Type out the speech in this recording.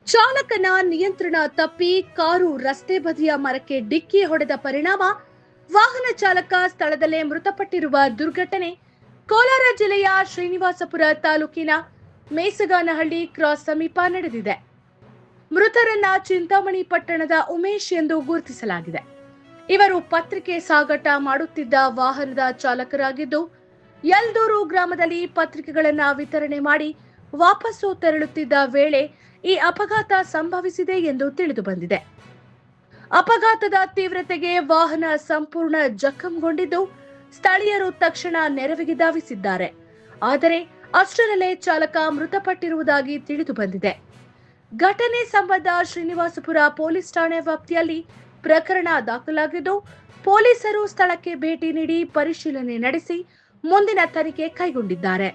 ಚಾಲಕನ ನಿಯಂತ್ರಣ ತಪ್ಪಿ ಕಾರು ರಸ್ತೆ ಬದಿಯ ಮರಕ್ಕೆ ಡಿಕ್ಕಿ ಹೊಡೆದ ಪರಿಣಾಮ ವಾಹನ ಚಾಲಕ ಸ್ಥಳದಲ್ಲೇ ಮೃತಪಟ್ಟಿರುವ ದುರ್ಘಟನೆ ಕೋಲಾರ ಜಿಲ್ಲೆಯ ಶ್ರೀನಿವಾಸಪುರ ತಾಲೂಕಿನ ಮೇಸಗಾನಹಳ್ಳಿ ಕ್ರಾಸ್ ಸಮೀಪ ನಡೆದಿದೆ. ಮೃತರನ್ನ ಚಿಂತಾಮಣಿ ಪಟ್ಟಣದ ಉಮೇಶ್ ಎಂದು ಗುರುತಿಸಲಾಗಿದೆ. ಇವರು ಪತ್ರಿಕೆ ಸಾಗಾಟ ಮಾಡುತ್ತಿದ್ದ ವಾಹನದ ಚಾಲಕರಾಗಿದ್ದು, ಯಲ್ದೂರು ಗ್ರಾಮದಲ್ಲಿ ಪತ್ರಿಕೆಗಳನ್ನು ವಿತರಣೆ ಮಾಡಿ ವಾಪಸ್ಸು ತೆರಳುತ್ತಿದ್ದ ವೇಳೆ ಈ ಅಪಘಾತ ಸಂಭವಿಸಿದೆ ಎಂದು ತಿಳಿದು ಬಂದಿದೆ. ಅಪಘಾತದ ತೀವ್ರತೆಗೆ ವಾಹನ ಸಂಪೂರ್ಣ ಜಖಂಗೊಂಡಿದ್ದು, ಸ್ಥಳೀಯರು ತಕ್ಷಣ ನೆರವಿಗೆ ಧಾವಿಸಿದ್ದಾರೆ. ಆದರೆ ಅಷ್ಟರಲ್ಲೇ ಚಾಲಕ ಮೃತಪಟ್ಟಿರುವುದಾಗಿ ತಿಳಿದು ಬಂದಿದೆ. ಘಟನೆ ಸಂಬಂಧ ಶ್ರೀನಿವಾಸಪುರ ಪೊಲೀಸ್ ಠಾಣೆ ವ್ಯಾಪ್ತಿಯಲ್ಲಿ ಪ್ರಕರಣ ದಾಖಲಾಗಿದ್ದು, ಪೊಲೀಸರು ಸ್ಥಳಕ್ಕೆ ಭೇಟಿ ನೀಡಿ ಪರಿಶೀಲನೆ ನಡೆಸಿ ಮುಂದಿನ ತನಿಖೆ ಕೈಗೊಂಡಿದ್ದಾರೆ.